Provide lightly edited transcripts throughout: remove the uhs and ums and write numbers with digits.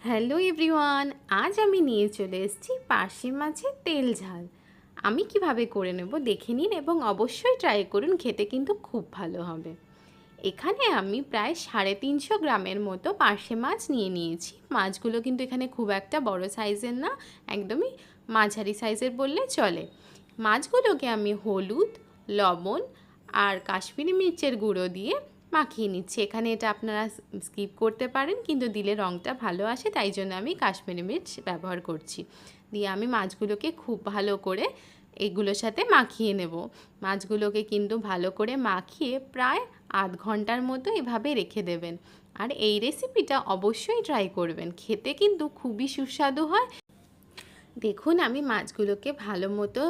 Hello everyone, আজ আমি নিয়ে চলে এসেছি পার্শে মাছের তেল ঝাল। আমি কিভাবে করে নেব দেখে নিন এবং অবশ্যই ট্রাই করুন, খেতে কিন্তু খুব ভালো হবে। এখানে আমি প্রায় 350 গ্রামের মতো পার্শে মাছ নিয়ে নিয়েছি। মাছগুলো কিন্তু এখানে খুব একটা বড় সাইজের না, একদমই মাঝারি সাইজের বললে চলে। মাছগুলোকে আমি হলুদ, লবণ আর কাশ্মীরি মির্চের গুঁড়ো দিয়ে মাখিয়ে নিচ্ছি। এখানে এটা আপনারা স্কিপ করতে পারেন, কিন্তু দিলে রঙটা ভালো আসে, তাই জন্য আমি কাশ্মীরি মির্চ ব্যবহার করছি। দিয়ে আমি মাছগুলোকে খুব ভালো করে এগুলোর সাথে মাখিয়ে নেব। মাছগুলোকে কিন্তু ভালো করে মাখিয়ে প্রায় আধ ঘন্টার মতো এভাবে রেখে দেবেন। আর এই রেসিপিটা অবশ্যই ট্রাই করবেন, খেতে কিন্তু খুবই সুস্বাদু হয়। দেখুন আমি মাছগুলোকে ভালো মতো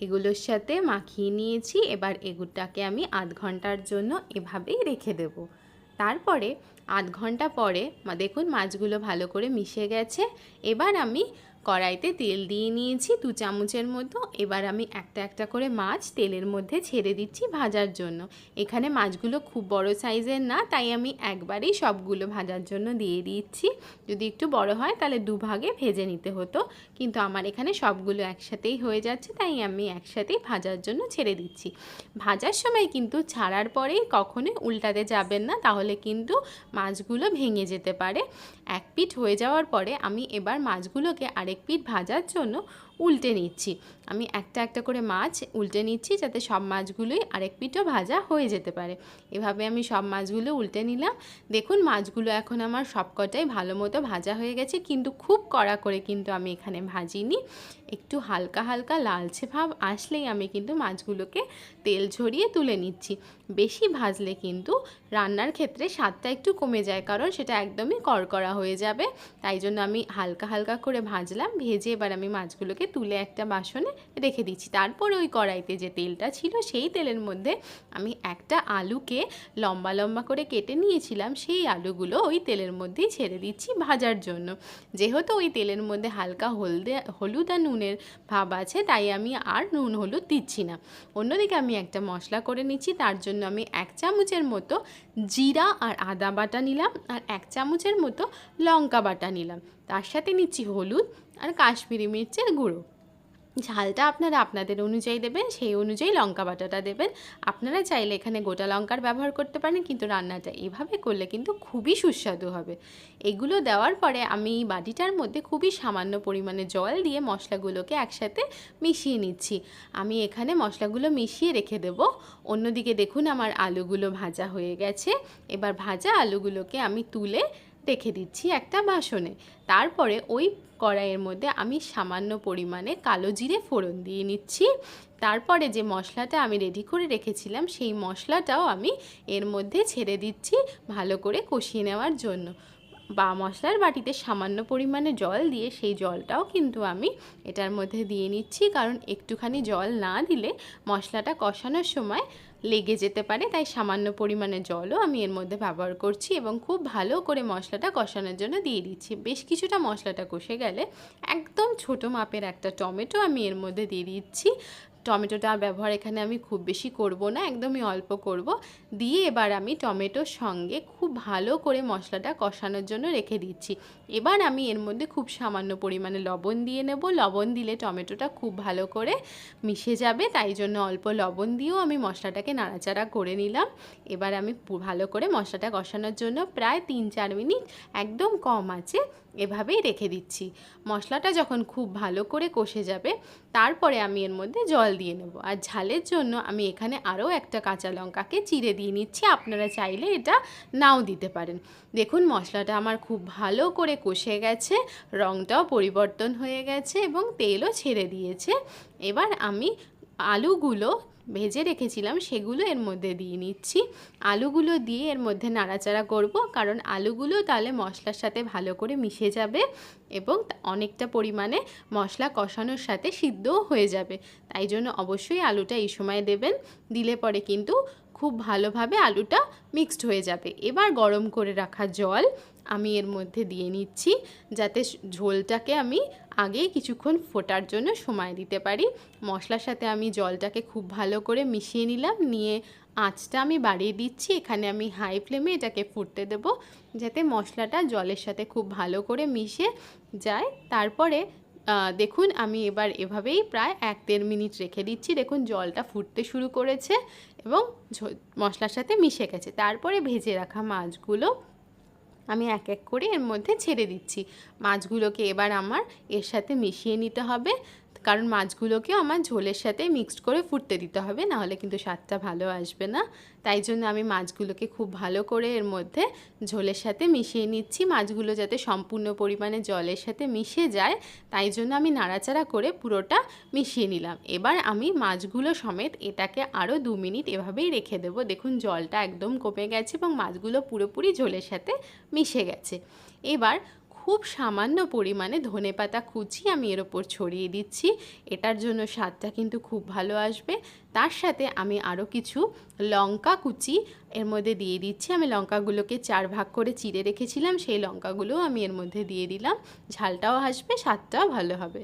এগুলোর সাথে মাখিয়ে নিয়েছি। এবার এগুলোটাকে আমি আধ ঘন্টার জন্য এভাবেই রেখে দেব। তারপরে আধ ঘন্টা পরে দেখুন মাছগুলো ভালো করে মিশে গেছে। এবার আমি কড়াইতে তেল দিয়ে নিয়েছি 2 চামচের মতো। এবার আমি একটা একটা করে মাছ তেলের মধ্যে ছেড়ে দিচ্ছি ভাজার জন্য। এখানে মাছগুলো খুব বড় সাইজের না, তাই আমি একবারেই সবগুলো ভাজার জন্য দিয়ে দিচ্ছি। যদি একটু বড় হয় তাহলে দুভাগে ভেজে নিতে হতো, কিন্তু আমার এখানে সবগুলো একসাথেই হয়ে যাচ্ছে, তাই আমি একসাথেই ভাজার জন্য ছেড়ে দিচ্ছি। ভাজার সময় কিন্তু ছাড়ার পরেই কখনোই উল্টাতে যাবেন না, তাহলে কিন্তু মাছগুলো ভেঙে যেতে পারে। এক পিঠ হয়ে যাওয়ার পরে আমি এবার মাছগুলোকে আরেক পিঠ ভাজার জন্য উল্টে নিচ্ছি। আমি একটা একটা করে মাছ উল্টে নিচ্ছি, যাতে সব মাছগুলোই আরেক পিঠও ভাজা হয়ে যেতে পারে। এভাবে আমি সব মাছগুলো উল্টে নিলাম। দেখুন মাছগুলো এখন আমার সবকটাই ভালো মতো ভাজা হয়ে গেছে, কিন্তু খুব কড়া করে কিন্তু আমি এখানে ভাজিনি। একটু হালকা হালকা লালচে ভাব আসলেই আমি কিন্তু মাছগুলোকে তেল ঝরিয়ে তুলে নিচ্ছি। বেশি ভাজলে কিন্তু রান্নার ক্ষেত্রে স্বাদটা একটু কমে যায়, কারণ সেটা একদমই কড়কড়া হয়ে যাবে। তাই জন্য আমি হালকা হালকা করে ভাজলাম। ভেজে এবার আমি মাছগুলোকে তুলে একটা বাসনে রেখে দিচ্ছি। তারপরে ওই কড়াইতে যে তেলটা ছিল সেই তেলের মধ্যে আমি একটা আলুকে লম্বা লম্বা করে কেটে নিয়েছিলাম, সেই আলুগুলো ওই তেলের মধ্যেই ছেড়ে দিচ্ছি ভাজার জন্য। যেহেতু ওই তেলের মধ্যে হালকা হলুদ আর নুনের ভাব আছে, তাই আমি আর নুন হলুদ দিচ্ছি না। অন্যদিকে আমি একটা মশলা করে নিচ্ছি। তার জন্য আমি 1 চামচের মতো জিরা আর আদা বাটা নিলাম, আর 1 চামচের মতো লঙ্কা বাটা নিলাম। তার সাথে নিচ্ছি হলুদ আর কাশ্মীরি মির্চের গুঁড়ো। ঝালটা আপনারা আপনাদের অনুযায়ী দেবেন, সেই অনুযায়ী লঙ্কা বাটাটা দেবেন। আপনারা চাইলে এখানে গোটা লঙ্কার ব্যবহার করতে পারেন, কিন্তু রান্নাটা এভাবে করলে কিন্তু খুবই সুস্বাদু হবে। এগুলো দেওয়ার পরে আমি বাটিটার মধ্যে খুবই সামান্য পরিমাণে জল দিয়ে মশলাগুলোকে একসাথে মিশিয়ে নিচ্ছি। আমি এখানে মশলাগুলো মিশিয়ে রেখে দেব। অন্যদিকে দেখুন আমার আলুগুলো ভাজা হয়ে গেছে। এবার ভাজা আলুগুলোকে আমি তুলে রেখে দিচ্ছি একটা বাসনে। তারপরে ওই কড়াইয়ের মধ্যে আমি সামান্য পরিমাণে কালো জিরে ফোড়ন দিয়ে নিচ্ছি। তারপরে যে মশলাটা আমি রেডি করে রেখেছিলাম সেই মশলাটাও আমি এর মধ্যে ছেড়ে দিচ্ছি ভালো করে কষিয়ে নেওয়ার জন্য। বা মশলার বাটিতে সামান্য পরিমাণে জল দিয়ে সেই জলটাও কিন্তু আমি এটার মধ্যে দিয়ে নিচ্ছি, কারণ একটুখানি জল না দিলে মশলাটা কষানোর সময় লেগে যেতে পারে। তাই সামান্য পরিমাণে জলও আমি এর মধ্যে ব্যবহার করছি এবং খুব ভালো করে মশলাটা কষানোর জন্য দিয়ে দিচ্ছি। বেশ কিছুটা মশলাটা কষে গেলে একদম ছোটো মাপের একটা টমেটো আমি এর মধ্যে দিয়ে দিচ্ছি। টমেটোটা ব্যবহার এখানে আমি খুব বেশি করব না, একদমই অল্প করব। দিয়ে এবার আমি টমেটোর সঙ্গে খুব ভালো করে মশলাটা কষানোর জন্য রেখে দিচ্ছি। এবার আমি এর মধ্যে খুব সামান্য পরিমাণে লবণ দিয়ে নেব। লবণ দিলে টমেটোটা খুব ভালো করে মিশে যাবে, তাই জন্য অল্প লবণ দিয়েও আমি মশলাটাকে নাড়াচাড়া করে নিলাম। এবার আমি ভালো করে মশলাটা কষানোর জন্য প্রায় 3-4 মিনিট একদম কম আঁচে এভাবেই রেখে দিচ্ছি। মশলাটা যখন খুব ভালো করে কষে যাবে তারপরে আমি এর মধ্যে জল দিয়ে নেব। আর ঝালের জন্য আমি এখানে আরও একটা কাঁচা লঙ্কাকে চিড়ে দিয়ে নিচ্ছি। আপনারা চাইলে এটা নাও দিতে পারেন। দেখুন মশলাটা আমার খুব ভালো করে কষে গেছে, রঙটাও পরিবর্তন হয়ে গেছে এবং তেলও ছেড়ে দিয়েছে। এবার আমি আলুগুলো ভেজে রেখেছিলাম সেগুলো এর মধ্যে দিয়ে নিচ্ছি। আলুগুলো দিয়ে এর মধ্যে নাড়াচাড়া করব, কারণ আলুগুলো তাহলে মশলার সাথে ভালো করে মিশে যাবে এবং অনেকটা পরিমাণে মশলা কষানোর সাথে সিদ্ধও হয়ে যাবে। তাই জন্য অবশ্যই আলুটা এই সময় দেবেন, দিলে পরে কিন্তু খুব ভালোভাবে আলুটা মিক্সড হয়ে যাবে। এবার গরম করে রাখা জল আমি এর মধ্যে দিয়ে নিচ্ছি, যাতে ঝোলটাকে আমি আগেই কিছুক্ষণ ফোটার জন্য সময় দিতে পারি। মশলার সাথে আমি জলটাকে খুব ভালো করে মিশিয়ে নিলাম, নিয়ে আঁচটা আমি বাড়িয়ে দিচ্ছি। এখানে আমি হাই ফ্লেমে এটাকে ফুটতে দেব, যাতে মশলাটা জলের সাথে খুব ভালো করে মিশে যায়। তারপরে দেখুন আমি এবার এভাবেই প্রায় 1-1.5 মিনিট রেখে দিচ্ছি। দেখুন জলটা ফুটতে শুরু করেছে এবং মশলার সাথে মিশে গেছে। তারপরে ভেজে রাখা মাছগুলো আমি এক এক করে এর মধ্যে ছেড়ে দিচ্ছি। মাছগুলোকে এবার আমার এর সাথে মিশিয়ে নিতে হবে, কারণ মাছগুলোকেও আমার ঝোলের সাথে মিক্সড করে ফুটতে দিতে হবে, নাহলে কিন্তু স্বাদটা ভালো আসবে না। তাই জন্য আমি মাছগুলোকে খুব ভালো করে এর মধ্যে ঝোলের সাথে মিশিয়ে নিচ্ছি। মাছগুলো যাতে সম্পূর্ণ পরিমাণে জলের সাথে মিশে যায়, তাই জন্য আমি নাড়াচাড়া করে পুরোটা মিশিয়ে নিলাম। এবার আমি মাছগুলো সমেত এটাকে আরও 2 মিনিট এভাবেই রেখে দেবো। দেখুন জলটা একদম কমে গেছে এবং মাছগুলো পুরোপুরি ঝোলের সাথে মিশে গেছে। এবার খুব সামান্য পরিমাণে ধনেপাতা কুচি আমি এর ওপর ছড়িয়ে দিচ্ছি। এটার জন্য স্বাদটা কিন্তু খুব ভালো আসবে। তার সাথে আমি আরও কিছু লঙ্কা কুচি এর মধ্যে দিয়ে দিচ্ছি। আমি লঙ্কাগুলোকে 4 ভাগ করে চিড়ে রেখেছিলাম, সেই লঙ্কাগুলোও আমি এর মধ্যে দিয়ে দিলাম। ঝালটাও আসবে, স্বাদটাও ভালো হবে।